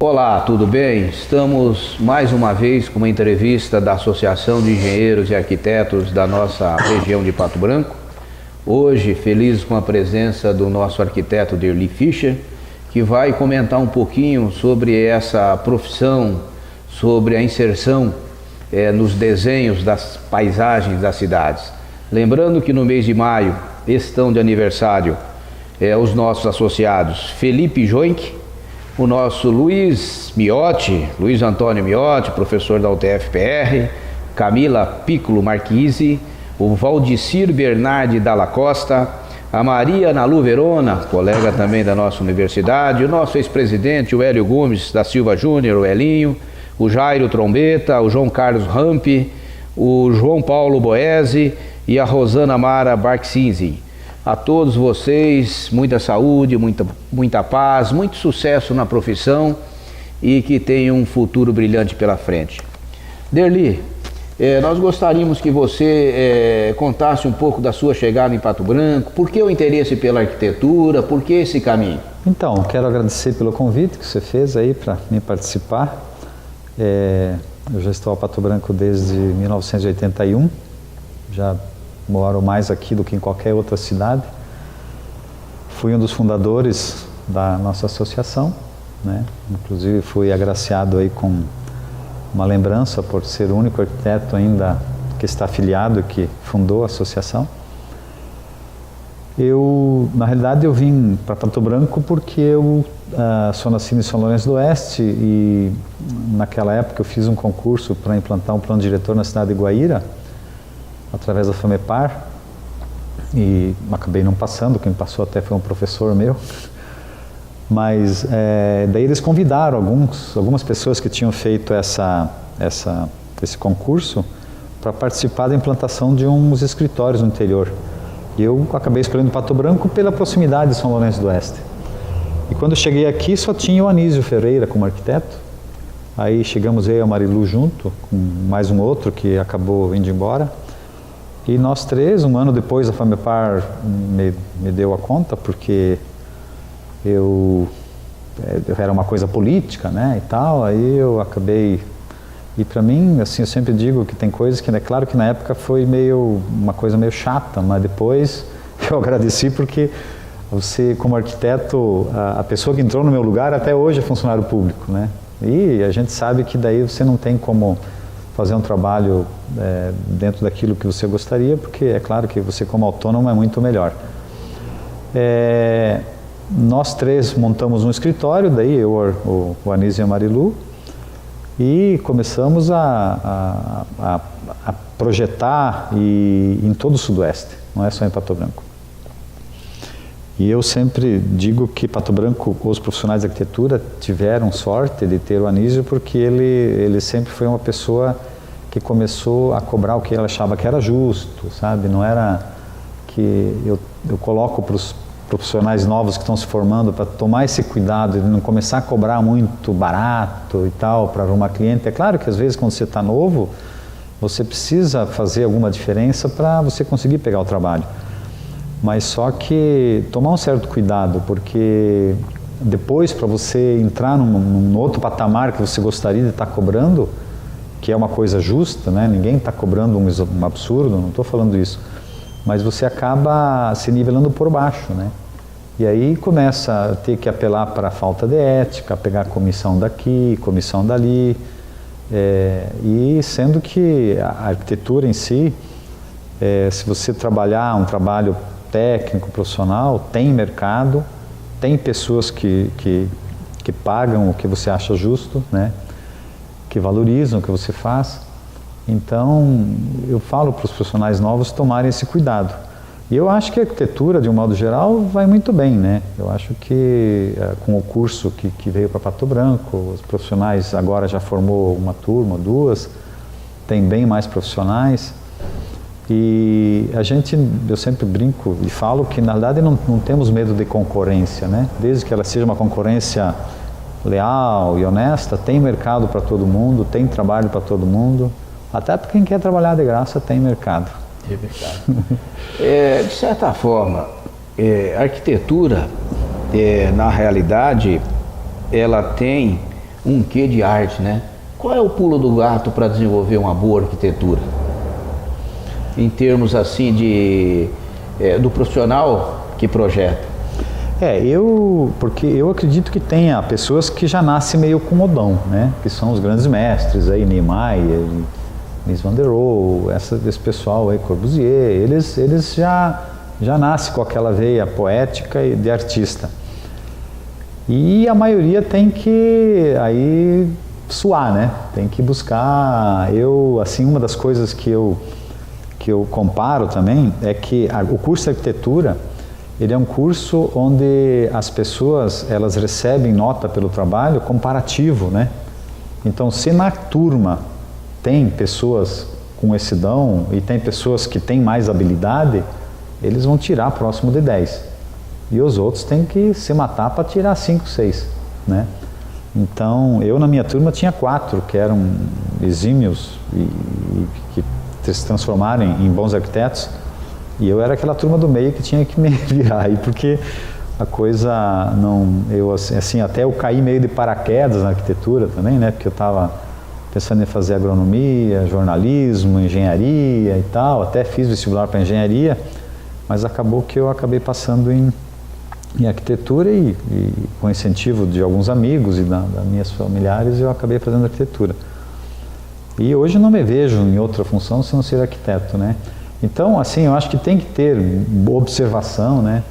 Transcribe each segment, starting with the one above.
Olá, tudo bem? Estamos mais uma vez com uma entrevista da Associação de Engenheiros e Arquitetos da nossa região de Pato Branco. Hoje, feliz com a presença do nosso arquiteto Derli Fischer, que vai comentar um pouquinho sobre essa profissão, sobre a inserção nos desenhos das paisagens das cidades. Lembrando que no mês de maio estão de aniversário os nossos associados Felipe Joink, o nosso Luiz Antônio Miotti, professor da UTF-PR, Camila Piccolo Marquise, o Valdicir Bernardi Dalla Costa, a Maria Nalu Verona, colega também da nossa universidade, o nosso ex-presidente, o Hélio Gomes da Silva Júnior, o Elinho, o Jairo Trombeta, o João Carlos Rampi, o João Paulo Boese e a Rosana Mara Barksinzi. A todos vocês, muita saúde, muita paz, muito sucesso na profissão e que tenham um futuro brilhante pela frente. Derli, nós gostaríamos que você contasse um pouco da sua chegada em Pato Branco, por que o interesse pela arquitetura, por que esse caminho? Então, quero agradecer pelo convite que você fez aí para me participar. Eu já estou a Pato Branco desde 1981, já moro mais aqui do que em qualquer outra cidade. Fui um dos fundadores da nossa associação, né? Inclusive fui agraciado aí com uma lembrança por ser o único arquiteto ainda que está afiliado, que fundou a associação. Na realidade, eu vim para Pato Branco porque eu sou nascido em São Lourenço do Oeste e naquela época eu fiz um concurso para implantar um plano diretor na cidade de Guaíra, através da FAMEPAR, e acabei não passando, quem passou até foi um professor meu, mas daí eles convidaram algumas pessoas que tinham feito esse concurso para participar da implantação de uns escritórios no interior. E eu acabei escolhendo Pato Branco pela proximidade de São Lourenço do Oeste. E quando eu cheguei aqui só tinha o Anísio Ferreira como arquiteto, aí chegamos eu e a Marilu junto, com mais um outro que acabou indo embora. E nós três, um ano depois, a FAMEPAR me deu a conta, porque era uma coisa política, né, e tal, aí eu acabei... E para mim, assim, eu sempre digo que tem coisas que, é claro que na época foi uma coisa meio chata, mas depois eu agradeci porque você, como arquiteto, a pessoa que entrou no meu lugar até hoje é funcionário público, né, e a gente sabe que daí você não tem como fazer um trabalho dentro daquilo que você gostaria, porque é claro que você como autônomo é muito melhor. Nós três montamos um escritório, daí eu, o Anísio e a Marilu, e começamos a projetar em todo o Sudoeste, não é só em Pato Branco. E eu sempre digo que Pato Branco, os profissionais de arquitetura tiveram sorte de ter o Anísio, porque ele sempre foi uma pessoa que começou a cobrar o que ele achava que era justo, sabe? Não era que eu coloco para os profissionais novos que estão se formando para tomar esse cuidado de não começar a cobrar muito barato e tal para arrumar cliente. É claro que às vezes quando você está novo, você precisa fazer alguma diferença para você conseguir pegar o trabalho. Mas só que tomar um certo cuidado, porque depois para você entrar num outro patamar que você gostaria de estar cobrando, que é uma coisa justa, né? Ninguém está cobrando um absurdo, não estou falando isso, mas você acaba se nivelando por baixo, né? E aí começa a ter que apelar para a falta de ética, pegar comissão daqui, comissão dali, e sendo que a arquitetura em si, se você trabalhar um trabalho técnico, profissional, tem mercado, tem pessoas que pagam o que você acha justo, né? Que valorizam o que você faz. Então, eu falo para os profissionais novos tomarem esse cuidado. E eu acho que a arquitetura, de um modo geral, vai muito bem, né? Eu acho que com o curso que veio para Pato Branco, os profissionais agora já formou uma turma, duas, tem bem mais profissionais. E eu sempre brinco e falo que, na verdade, não temos medo de concorrência, né? Desde que ela seja uma concorrência leal e honesta, tem mercado para todo mundo, tem trabalho para todo mundo. Até para quem quer trabalhar de graça tem mercado. É verdade. De certa forma, a arquitetura, na realidade, ela tem um quê de arte, né? Qual é o pulo do gato para desenvolver uma boa arquitetura? Em termos assim do profissional que projeta. Porque eu acredito que tenha pessoas que já nascem meio com o dom, né? Que são os grandes mestres aí, Niemeyer, Mies van der Rohe, esse pessoal aí, Corbusier, eles já nascem com aquela veia poética e de artista. E a maioria tem que aí suar, né? Tem que buscar. Uma das coisas que eu comparo também é que o curso de arquitetura, ele é um curso onde as pessoas, elas recebem nota pelo trabalho comparativo, né? Então, se na turma tem pessoas com esse dom e tem pessoas que têm mais habilidade, eles vão tirar próximo de 10. E os outros têm que se matar para tirar 5, 6, né? Então, eu na minha turma tinha 4 que eram exímios e que se transformaram em bons arquitetos, e eu era aquela turma do meio que tinha que me virar aí, porque a coisa até eu caí meio de paraquedas na arquitetura também, né? Porque eu estava pensando em fazer agronomia, jornalismo, engenharia e tal, até fiz vestibular para engenharia, mas acabou que eu acabei passando em arquitetura e com incentivo de alguns amigos e das minhas familiares, eu acabei fazendo arquitetura. E hoje não me vejo em outra função se não ser arquiteto, né? Então, assim, eu acho que tem que ter observação, né?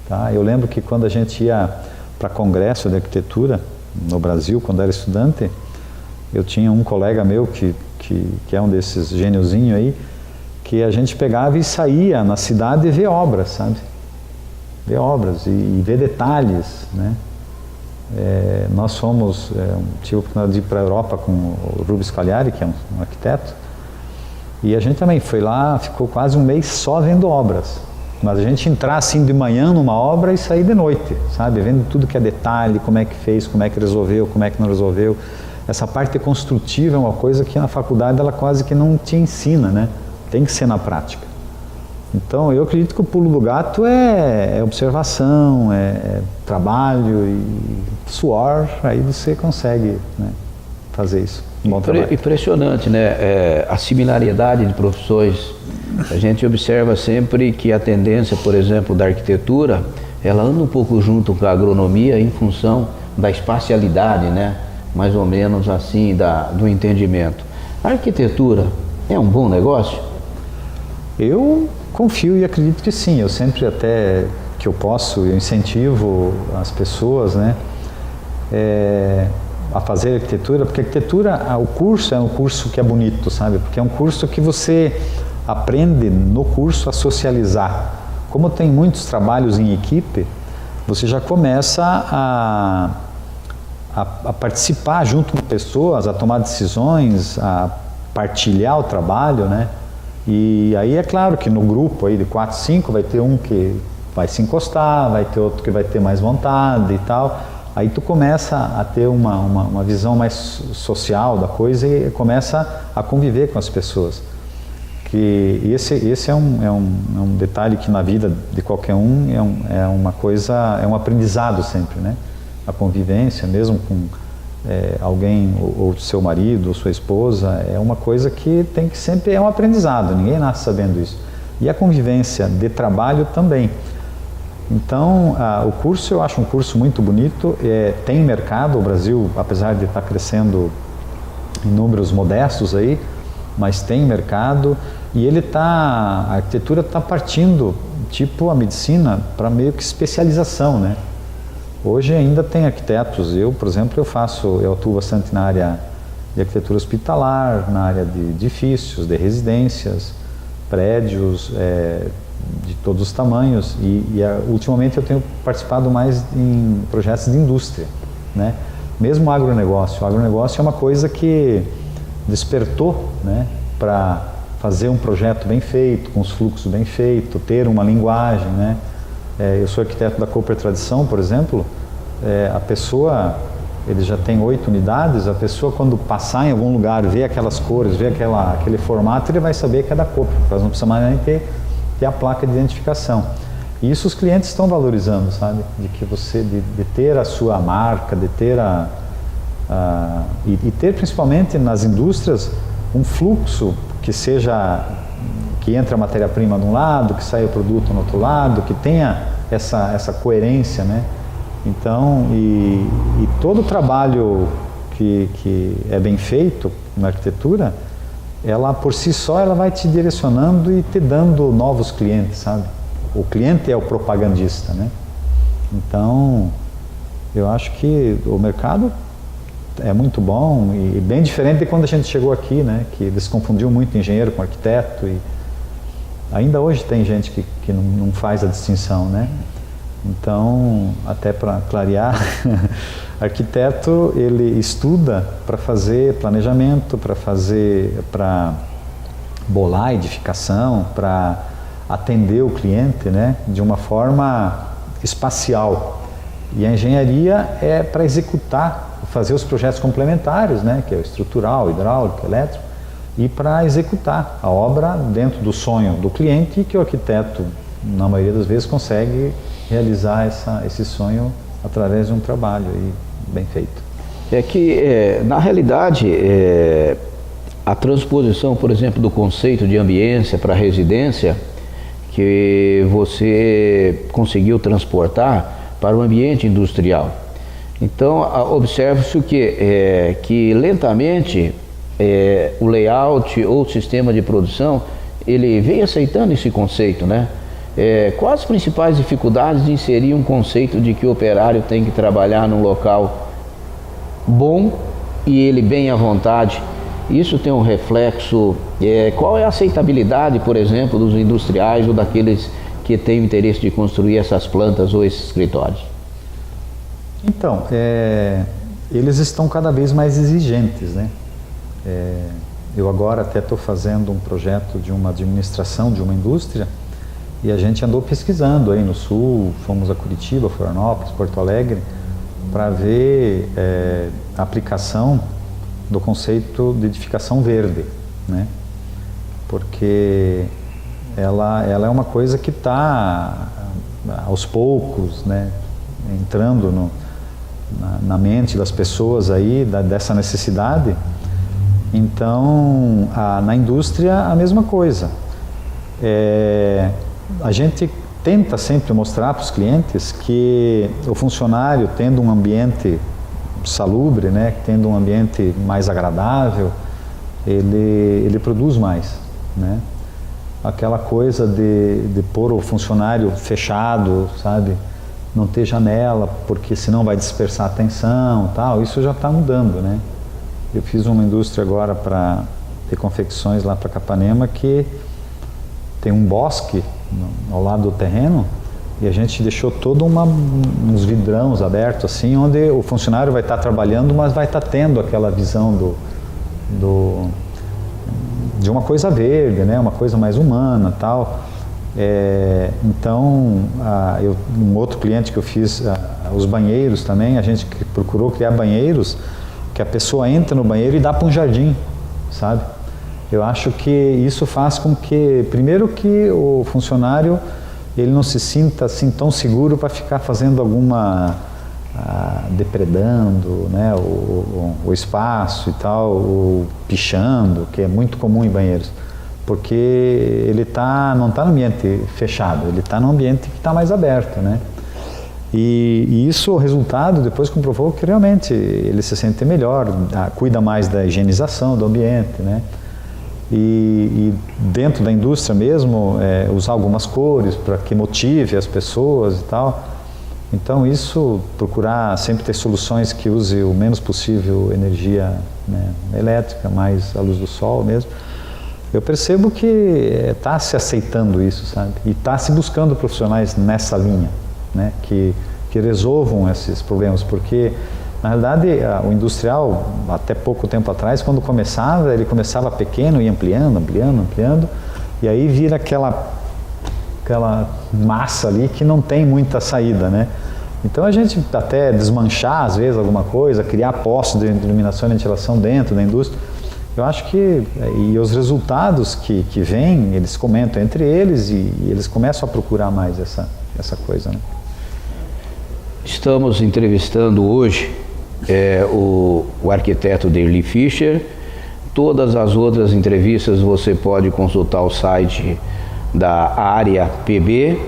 Tá? Eu lembro que quando a gente ia para congresso de arquitetura no Brasil, quando era estudante, eu tinha um colega meu que é um desses gêniozinhos aí, que a gente pegava e saía na cidade e ver obras, sabe? Ver obras e ver detalhes, né? Nós fomos, tive a oportunidade de ir para a Europa com o Rubens Cagliari, que é um arquiteto, e a gente também foi lá, ficou quase um mês só vendo obras. Mas a gente entrar assim de manhã numa obra e sair de noite, sabe? Vendo tudo que é detalhe, como é que fez, como é que resolveu, como é que não resolveu. Essa parte construtiva é uma coisa que na faculdade ela quase que não te ensina, né? Tem que ser na prática. Então eu acredito que o pulo do gato é observação, é trabalho e suor, aí você consegue, né, fazer isso. Impressionante, né? A similaridade de profissões. A gente observa sempre que a tendência, por exemplo, da arquitetura, ela anda um pouco junto com a agronomia em função da espacialidade, né? Mais ou menos assim, do entendimento. A arquitetura é um bom negócio? Eu confio e acredito que sim. Eu sempre, até que eu posso, eu incentivo as pessoas, né, a fazer arquitetura, porque a arquitetura, o curso é um curso que é bonito, sabe? Porque é um curso que você aprende no curso a socializar. Como tem muitos trabalhos em equipe, você já começa a participar junto com pessoas, a tomar decisões, a partilhar o trabalho, né? E aí é claro que no grupo aí de 4, 5 vai ter um que vai se encostar, vai ter outro que vai ter mais vontade e tal. Aí tu começa a ter uma visão mais social da coisa e começa a conviver com as pessoas. Que esse é um detalhe que na vida de qualquer é uma coisa, é um aprendizado sempre, né? A convivência, mesmo com alguém, ou seu marido, ou sua esposa, é uma coisa que tem que sempre, é um aprendizado, ninguém nasce sabendo isso. E a convivência de trabalho também. Então, o curso eu acho um curso muito bonito, tem mercado, o Brasil, apesar de estar crescendo em números modestos aí, mas tem mercado, e a arquitetura está partindo, tipo a medicina, para meio que especialização, né? Hoje ainda tem arquitetos, eu, por exemplo, eu atuo bastante na área de arquitetura hospitalar, na área de edifícios, de residências, prédios, de todos os tamanhos, ultimamente eu tenho participado mais em projetos de indústria, né? Mesmo o agronegócio é uma coisa que despertou, né, para fazer um projeto bem feito, com os fluxos bem feitos, ter uma linguagem, né? Eu sou arquiteto da Cooper Tradição, por exemplo, a pessoa, ele já tem 8 unidades, a pessoa quando passar em algum lugar, ver aquelas cores, ver aquele formato, ele vai saber que é da Cooper, nós não precisamos mais nem ter a placa de identificação. E isso os clientes estão valorizando, sabe? De que de ter a sua marca, de ter e ter principalmente nas indústrias um fluxo que entre a matéria-prima de um lado, que saia o produto no outro lado, que tenha essa coerência, né? Então, e todo o trabalho que é bem feito na arquitetura, ela por si só ela vai te direcionando e te dando novos clientes, sabe? O cliente é o propagandista, né? Então, eu acho que o mercado é muito bom e bem diferente de quando a gente chegou aqui, né? Que eles confundiam muito engenheiro com arquiteto e ainda hoje tem gente que não faz a distinção, né? Então, até para clarear, arquiteto ele estuda para fazer planejamento, para bolar edificação, para atender o cliente, né, de uma forma espacial. E a engenharia é para executar, fazer os projetos complementares, né, que é o estrutural, hidráulico, elétrico, e para executar a obra dentro do sonho do cliente, que o arquiteto, na maioria das vezes, consegue realizar esse sonho através de um trabalho bem feito. É que, na realidade, a transposição, por exemplo, do conceito de ambiência para residência, que você conseguiu transportar para o ambiente industrial. Então, observa-se o que lentamente o layout ou o sistema de produção, ele vem aceitando esse conceito, né? Quais as principais dificuldades de inserir um conceito de que o operário tem que trabalhar num local bom e ele bem à vontade? Isso tem um reflexo, qual é a aceitabilidade, por exemplo, dos industriais ou daqueles que têm o interesse de construir essas plantas ou esses escritórios? Então, eles estão cada vez mais exigentes, né? Eu agora até estou fazendo um projeto de uma administração de uma indústria e a gente andou pesquisando aí no Sul, fomos a Curitiba, Florianópolis, Porto Alegre, para ver a aplicação do conceito de edificação verde, né? Porque ela é uma coisa que está aos poucos, né, entrando na mente das pessoas aí, dessa necessidade. Então, na indústria a mesma coisa. A gente tenta sempre mostrar para os clientes que o funcionário, tendo um ambiente salubre, né, tendo um ambiente mais agradável, ele produz mais, né? Aquela coisa de pôr o funcionário fechado, sabe, não ter janela, porque senão vai dispersar a atenção, tal, isso já está mudando, né? Eu fiz uma indústria agora para ter confecções lá para Capanema que tem um bosque ao lado do terreno e a gente deixou todo uns vidrões abertos assim, onde o funcionário vai estar trabalhando, mas vai estar tendo aquela visão de uma coisa verde, né? Uma coisa mais humana, tal. Então, um outro cliente que eu fiz, os banheiros também, a gente procurou criar banheiros que a pessoa entra no banheiro e dá para um jardim, sabe? Eu acho que isso faz com que, primeiro, que o funcionário ele não se sinta assim tão seguro para ficar fazendo alguma depredando, né, o espaço e tal, ou pichando, que é muito comum em banheiros, porque ele não está no ambiente fechado, ele está no ambiente que está mais aberto, né? E isso, o resultado, depois comprovou que realmente ele se sente melhor, cuida mais da higienização do ambiente, né? E dentro da indústria mesmo, usar algumas cores para que motive as pessoas e tal. Então isso, procurar sempre ter soluções que use o menos possível energia, né, elétrica, mais a luz do sol mesmo. Eu percebo que está se aceitando isso, sabe? E está se buscando profissionais nessa linha, né, que resolvam esses problemas, porque na realidade o industrial, até pouco tempo atrás, quando começava, ele começava pequeno e ampliando, e aí vira aquela massa ali que não tem muita saída, né? Então a gente até desmanchar às vezes alguma coisa, criar postos de iluminação e ventilação dentro da indústria, eu acho que, e os resultados que vêm, eles comentam entre eles e eles começam a procurar mais essa coisa, né? Estamos entrevistando hoje o arquiteto Derli Fischer. Todas as outras entrevistas você pode consultar o site da área PB.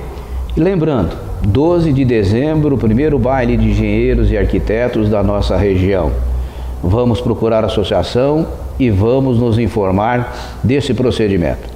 E lembrando, 12 de dezembro, o primeiro baile de engenheiros e arquitetos da nossa região. Vamos procurar a associação e vamos nos informar desse procedimento.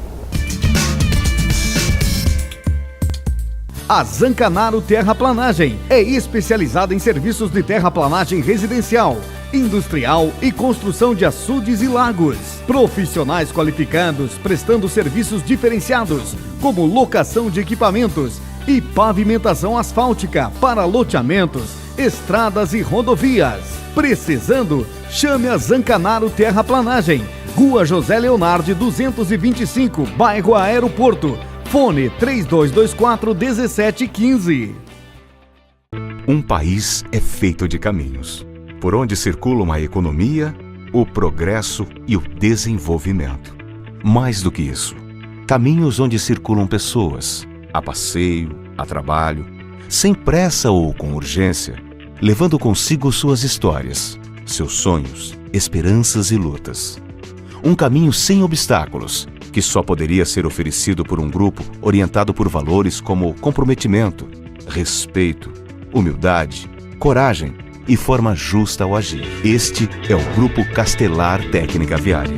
A Zancanaro Terraplanagem é especializada em serviços de terraplanagem residencial, industrial e construção de açudes e lagos. Profissionais qualificados prestando serviços diferenciados, como locação de equipamentos e pavimentação asfáltica para loteamentos, estradas e rodovias. Precisando, chame a Zancanaro Terraplanagem, Rua José Leonardi 225, bairro Aeroporto. Fone 3224-1715. Um país é feito de caminhos, por onde circulam a economia, o progresso e o desenvolvimento. Mais do que isso, caminhos onde circulam pessoas, a passeio, a trabalho, sem pressa ou com urgência, levando consigo suas histórias, seus sonhos, esperanças e lutas. Um caminho sem obstáculos, que só poderia ser oferecido por um grupo orientado por valores como comprometimento, respeito, humildade, coragem e forma justa ao agir. Este é o Grupo Castelar Técnica Viária.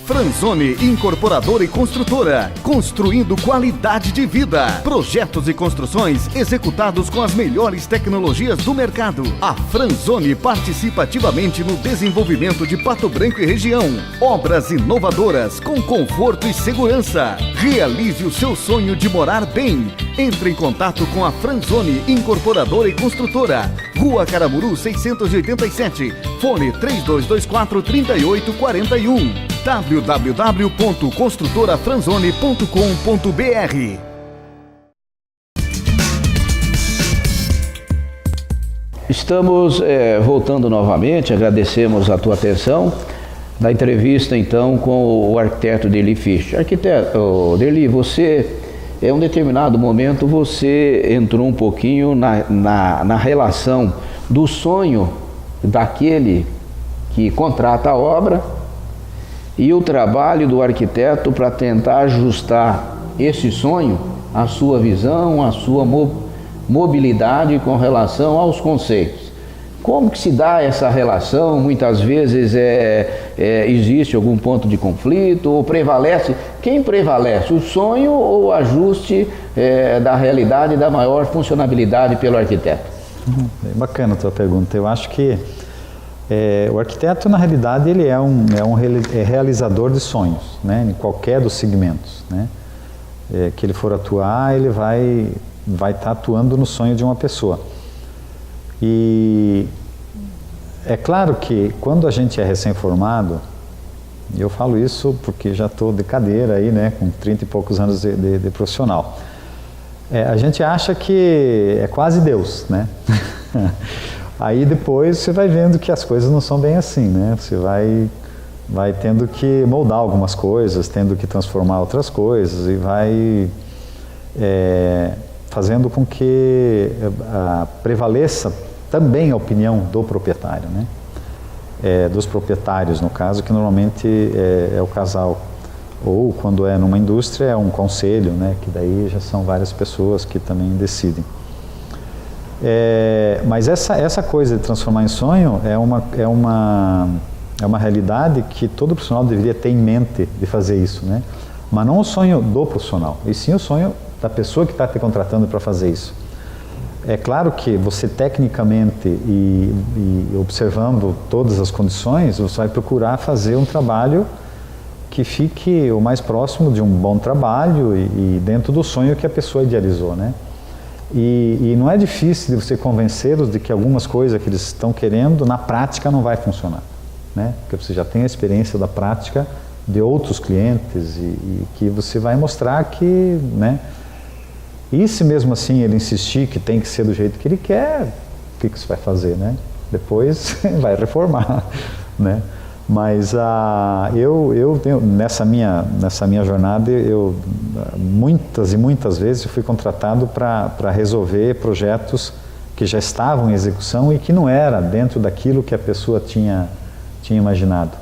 Franzoni Incorporadora e Construtora, construindo qualidade de vida. Projetos e construções executados com as melhores tecnologias do mercado. A Franzoni participa ativamente no desenvolvimento de Pato Branco e região. Obras inovadoras com conforto e segurança. Realize o seu sonho de morar bem. Entre em contato com a Franzoni Incorporadora e Construtora. Rua Caramuru 687. Fone 3224-3841. www.construtorafranzoni.com.br. Estamos voltando novamente, agradecemos a tua atenção na entrevista então com o arquiteto Derli Fischer. Arquiteto Derli, você, em um determinado momento, você entrou um pouquinho na relação do sonho daquele que contrata a obra e o trabalho do arquiteto para tentar ajustar esse sonho à sua visão, à sua mobilidade com relação aos conceitos. Como que se dá essa relação? Muitas vezes existe algum ponto de conflito ou prevalece? Quem prevalece, o sonho ou o ajuste da realidade da maior funcionabilidade pelo arquiteto? Bacana a tua pergunta. Eu acho que o arquiteto, na realidade, ele é um realizador de sonhos, né, em qualquer dos segmentos, né, que ele for atuar, ele vai estar atuando no sonho de uma pessoa. E é claro que quando a gente é recém-formado, e eu falo isso porque já estou de cadeira aí, né, com 30 e poucos anos de profissional, a gente acha que é quase Deus, né? Aí depois você vai vendo que as coisas não são bem assim, né? Você vai tendo que moldar algumas coisas, tendo que transformar outras coisas e vai fazendo com que prevaleça também a opinião do proprietário, né? Dos proprietários, no caso, que normalmente é o casal. Ou quando é numa indústria é um conselho, né? Que daí já são várias pessoas que também decidem. Mas essa coisa de transformar em sonho é uma realidade que todo profissional deveria ter em mente de fazer isso, né? Mas não o sonho do profissional, e sim o sonho da pessoa que está te contratando para fazer isso. É claro que você tecnicamente e observando todas as condições, você vai procurar fazer um trabalho que fique o mais próximo de um bom trabalho e dentro do sonho que a pessoa idealizou, né? E não é difícil de você convencê-los de que algumas coisas que eles estão querendo, na prática, não vai funcionar, né? Porque você já tem a experiência da prática de outros clientes e que você vai mostrar que, né? E se mesmo assim ele insistir que tem que ser do jeito que ele quer, o que você vai fazer, né? Depois vai reformar, né? Mas eu tenho, nessa minha jornada, muitas e muitas vezes eu fui contratado para resolver projetos que que já estavam em execução e que não era dentro daquilo que a pessoa tinha imaginado.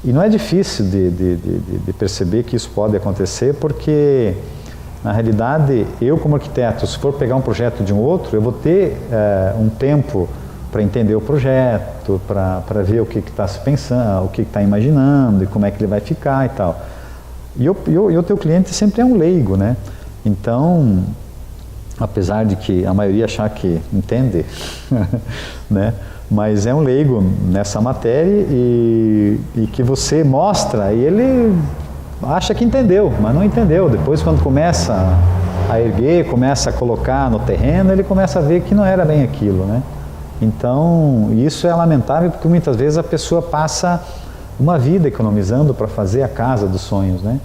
E não é difícil de perceber que isso pode acontecer, porque, na realidade, eu como arquiteto, se for pegar um projeto de um outro, eu vou ter um tempo para entender o projeto, para ver o que está se pensando, o que está imaginando e como é que ele vai ficar e tal. E o teu cliente sempre é um leigo, né? Então, apesar de que a maioria achar que entende, né? Mas é um leigo nessa matéria e que você mostra e ele acha que entendeu, mas não entendeu. Depois, quando começa a erguer, começa a colocar no terreno, ele começa a ver que não era bem aquilo, né? Então, isso é lamentável porque muitas vezes a pessoa passa uma vida economizando para fazer a casa dos sonhos, né?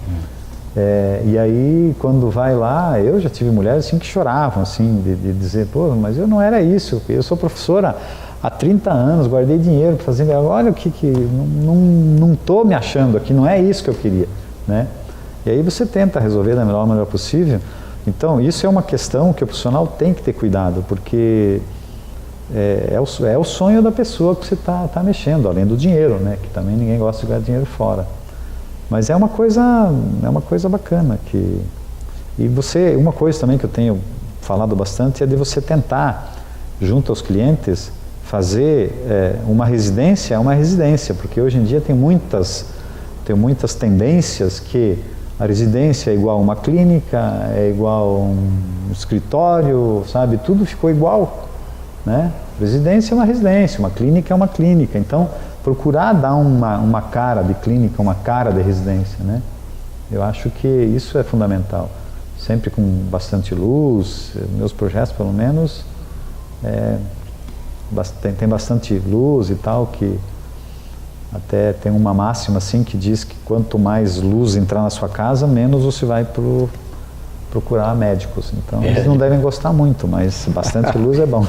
E aí, quando vai lá, eu já tive mulheres assim que choravam, assim, de dizer, pô, mas eu não era isso, eu sou professora há 30 anos, guardei dinheiro para fazer, olha o que não estou me achando aqui, não é isso que eu queria, né? E aí você tenta resolver da melhor maneira possível. Então, isso é uma questão que o profissional tem que ter cuidado, porque é o sonho da pessoa que você está mexendo, além do dinheiro, né? Que também ninguém gosta de ganhar dinheiro fora. Mas é uma coisa bacana. E uma coisa também que eu tenho falado bastante é de você tentar, junto aos clientes, fazer uma residência, porque hoje em dia tem muitas tendências que a residência é igual a uma clínica, é igual a um escritório, sabe? Tudo ficou igual, né? Residência é uma residência, uma clínica é uma clínica. Então, procurar dar uma cara de clínica, uma cara de residência, né? Eu acho que isso é fundamental. Sempre com bastante luz, meus projetos pelo menos, tem bastante luz e tal, que até tem uma máxima assim que diz que quanto mais luz entrar na sua casa, menos você vai procurar médicos. Então eles não devem gostar muito, mas bastante luz é bom.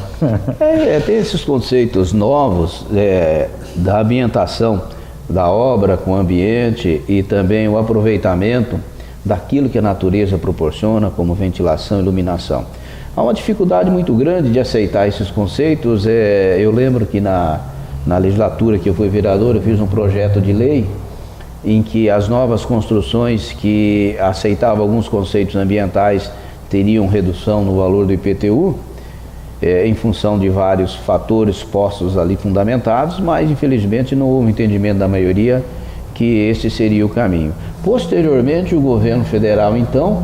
Tem esses conceitos novos da ambientação da obra com o ambiente e também o aproveitamento daquilo que a natureza proporciona, como ventilação e iluminação. Há uma dificuldade muito grande de aceitar esses conceitos. Eu lembro que na legislatura que eu fui vereador, eu fiz um projeto de lei em que as novas construções que aceitavam alguns conceitos ambientais teriam redução no valor do IPTU, em função de vários fatores postos ali fundamentados, mas infelizmente não houve entendimento da maioria que esse seria o caminho. Posteriormente, o governo federal, então,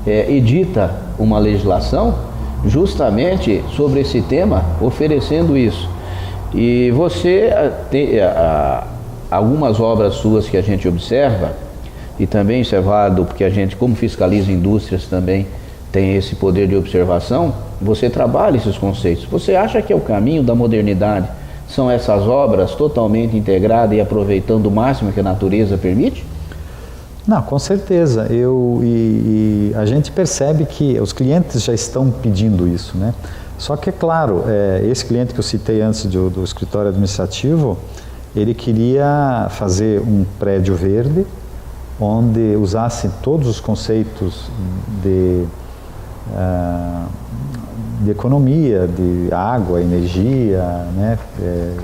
edita uma legislação justamente sobre esse tema, oferecendo isso. E você tem algumas obras suas que a gente observa, e também isso é válido porque a gente, como fiscaliza indústrias, também tem esse poder de observação. Você trabalha esses conceitos. Você acha que é o caminho da modernidade? São essas obras totalmente integradas e aproveitando o máximo que a natureza permite? Não, com certeza. E a gente percebe que os clientes já estão pedindo isso, né? Só que, é claro, esse cliente que eu citei antes do escritório administrativo, ele queria fazer um prédio verde, onde usasse todos os conceitos de economia, de água, energia, né,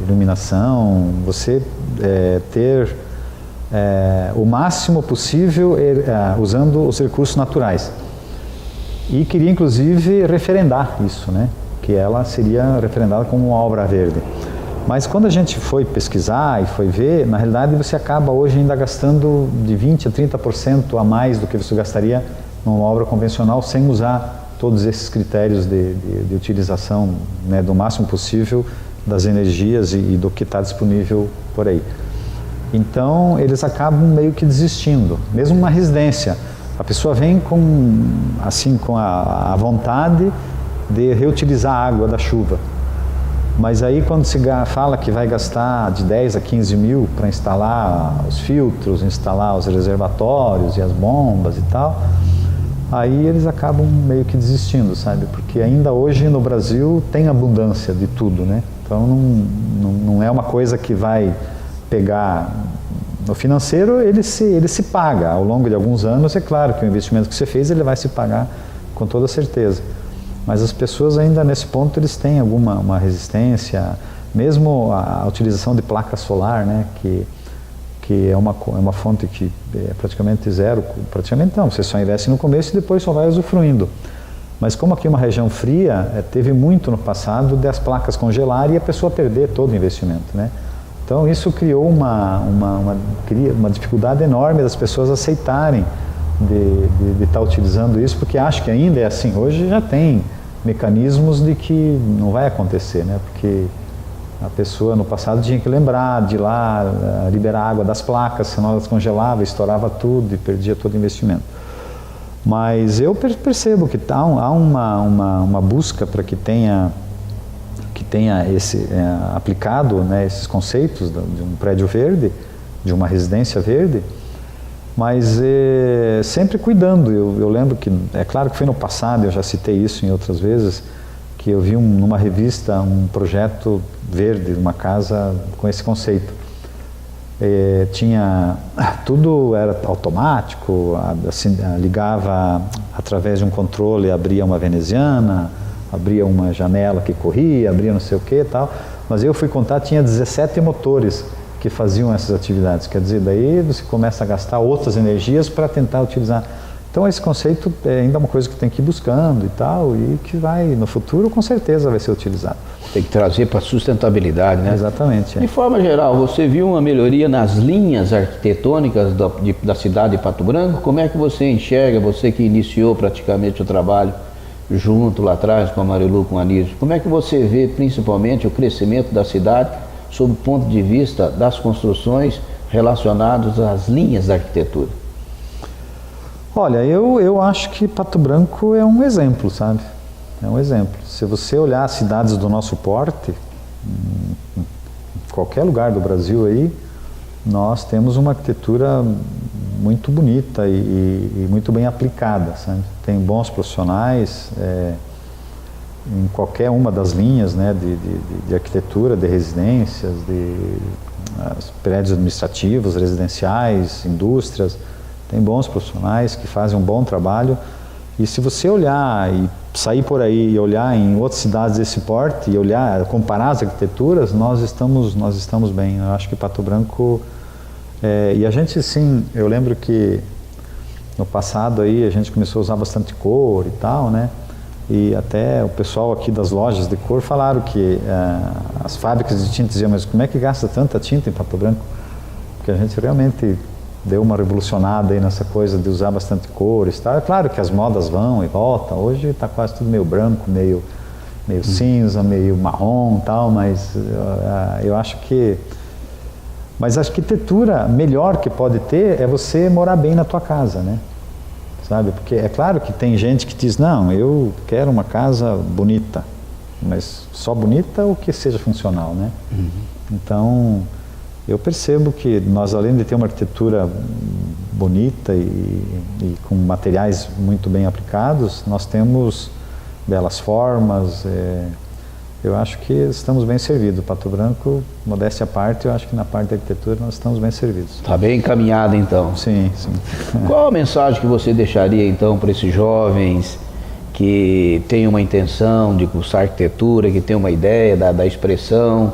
iluminação, você ter o máximo possível usando os recursos naturais. E queria inclusive referendar isso, né, que ela seria referendada como uma obra verde. Mas quando a gente foi pesquisar e foi ver, na realidade você acaba hoje ainda gastando de 20% a 30% a mais do que você gastaria numa obra convencional sem usar todos esses critérios de utilização, né, do máximo possível das energias e do que está disponível por aí. Então eles acabam meio que desistindo. Mesmo uma residência, a pessoa vem com a vontade de reutilizar a água da chuva. Mas aí quando se fala que vai gastar de 10 a 15 mil para instalar os filtros, instalar os reservatórios e as bombas e tal, aí eles acabam meio que desistindo, sabe? Porque ainda hoje no Brasil tem abundância de tudo, né? Então não é uma coisa que vai pegar... No financeiro ele se paga ao longo de alguns anos, é claro que o investimento que você fez ele vai se pagar com toda certeza. Mas as pessoas ainda nesse ponto eles têm uma resistência, mesmo a utilização de placa solar, né, que é uma fonte que é praticamente zero, praticamente não, você só investe no começo e depois só vai usufruindo. Mas como aqui é uma região fria, teve muito no passado das placas congelarem e a pessoa perder todo o investimento, né? Então isso criou uma dificuldade enorme das pessoas aceitarem de estar utilizando isso, porque acho que ainda é assim. Hoje já tem mecanismos de que não vai acontecer, né? Porque a pessoa no passado tinha que lembrar de ir lá liberar água das placas, senão elas congelavam, estourava tudo e perdia todo o investimento. Mas eu percebo que há uma busca para que tenha aplicado, né, esses conceitos de um prédio verde, de uma residência verde, mas sempre cuidando. Eu lembro que, é claro que foi no passado, eu já citei isso em outras vezes, que eu vi numa revista um projeto verde, uma casa com esse conceito. Tudo era automático, assim, ligava através de um controle, abria uma veneziana, abria uma janela que corria, abria não sei o que e tal, mas eu fui contar, tinha 17 motores que faziam essas atividades, quer dizer, daí você começa a gastar outras energias para tentar utilizar. Então esse conceito é ainda uma coisa que tem que ir buscando e tal, e que vai, no futuro, com certeza vai ser utilizado. Tem que trazer para a sustentabilidade, né? Exatamente. De forma geral, você viu uma melhoria nas linhas arquitetônicas da cidade de Pato Branco? Como é que você enxerga, você que iniciou praticamente o trabalho junto lá atrás com a Marilu, com a Anísio, como é que você vê principalmente o crescimento da cidade sob o ponto de vista das construções relacionadas às linhas da arquitetura? Olha, eu acho que Pato Branco é um exemplo, sabe? É um exemplo. Se você olhar as cidades do nosso porte, em qualquer lugar do Brasil aí, nós temos uma arquitetura muito bonita e muito bem aplicada, sabe? Tem bons profissionais em qualquer uma das linhas, né, de arquitetura, de residências, de prédios administrativos, residenciais, indústrias. Tem bons profissionais que fazem um bom trabalho. E se você olhar e sair por aí e olhar em outras cidades desse porte e olhar, comparar as arquiteturas, nós estamos bem. Eu acho que Pato Branco e a gente, sim, eu lembro que no passado aí a gente começou a usar bastante cor e tal, né? E até o pessoal aqui das lojas de cor falaram que as fábricas de tinta diziam, mas como é que gasta tanta tinta em Pato Branco? Porque a gente realmente deu uma revolucionada aí nessa coisa de usar bastante cores, tá? É claro que as modas vão e voltam. Hoje está quase tudo meio branco, meio cinza, meio marrom, tal. Mas eu acho que, mas a arquitetura melhor que pode ter é você morar bem na tua casa, né? Sabe? Porque é claro que tem gente que diz, não, eu quero uma casa bonita, mas só bonita ou que seja funcional, né? Então eu percebo que nós, além de ter uma arquitetura bonita e com materiais muito bem aplicados, nós temos belas formas. Eu acho que estamos bem servidos. Pato Branco, modéstia à parte, eu acho que na parte da arquitetura nós estamos bem servidos. Está bem encaminhado, então. Sim, sim. Qual a mensagem que você deixaria, então, para esses jovens que têm uma intenção de cursar arquitetura, que têm uma ideia da expressão,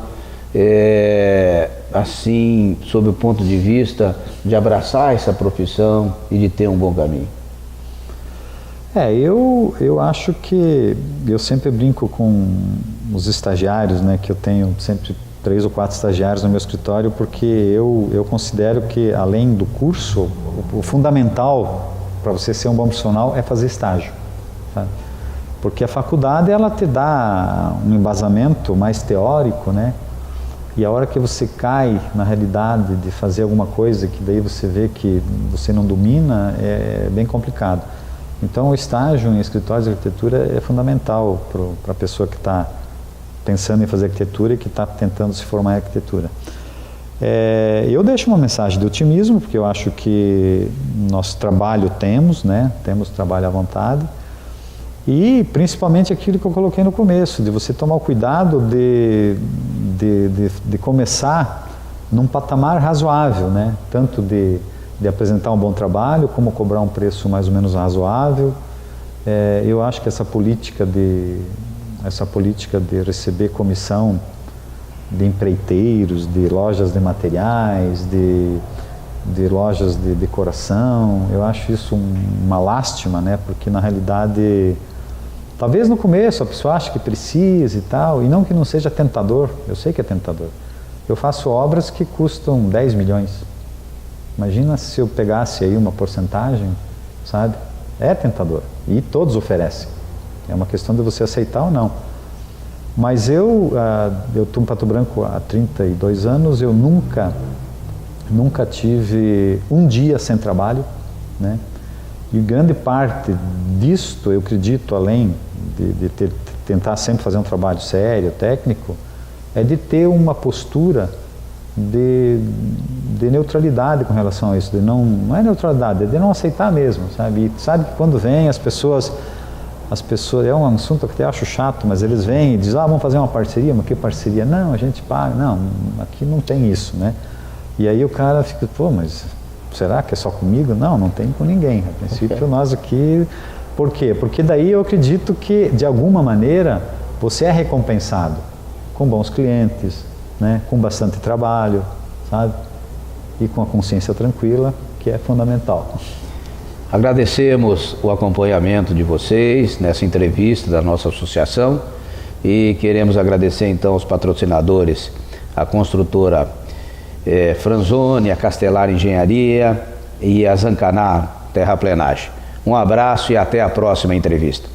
assim, sob o ponto de vista de abraçar essa profissão e de ter um bom caminho? Eu acho que eu sempre brinco com os estagiários, né, que eu tenho sempre 3 ou 4 estagiários no meu escritório, porque eu considero que, além do curso, o fundamental para você ser um bom profissional é fazer estágio, sabe? Porque a faculdade, ela te dá um embasamento mais teórico, né? E a hora que você cai na realidade de fazer alguma coisa que daí você vê que você não domina, é bem complicado. Então o estágio em escritórios de arquitetura é fundamental para a pessoa que está pensando em fazer arquitetura e que está tentando se formar em arquitetura. Eu deixo uma mensagem de otimismo, porque eu acho que nosso trabalho temos, né? Temos trabalho à vontade. E principalmente aquilo que eu coloquei no começo, de você tomar o cuidado de começar num patamar razoável, né? Tanto de apresentar um bom trabalho, como cobrar um preço mais ou menos razoável, eu acho que essa política de receber comissão de empreiteiros, de lojas de materiais, de lojas de decoração, eu acho isso uma lástima, né? Porque na realidade, talvez no começo a pessoa acha que precisa e tal, e não que não seja tentador, eu sei que é tentador. Eu faço obras que custam 10 milhões. Imagina se eu pegasse aí uma porcentagem, sabe? É tentador, e todos oferecem. É uma questão de você aceitar ou não. Mas eu estou em Pato Branco há 32 anos, eu nunca tive um dia sem trabalho, né? E grande parte disto, eu acredito, além de tentar sempre fazer um trabalho sério, técnico, é de ter uma postura de neutralidade com relação a isso. Não é neutralidade, é de não aceitar mesmo, sabe? E sabe que quando vem as pessoas, é um assunto que eu até acho chato, mas eles vêm e dizem, vamos fazer uma parceria, mas que parceria? Não, a gente paga. Não, aqui não tem isso, né? E aí o cara fica, pô, mas será que é só comigo? Não, não tem com ninguém. A princípio nós aqui... Por quê? Porque daí eu acredito que, de alguma maneira, você é recompensado com bons clientes, né? Com bastante trabalho, sabe? E com a consciência tranquila, que é fundamental. Agradecemos o acompanhamento de vocês nessa entrevista da nossa associação e queremos agradecer então aos patrocinadores, a construtora Franzoni, a Castelar Engenharia e a Zancanar Terraplenagem. Um abraço e até a próxima entrevista.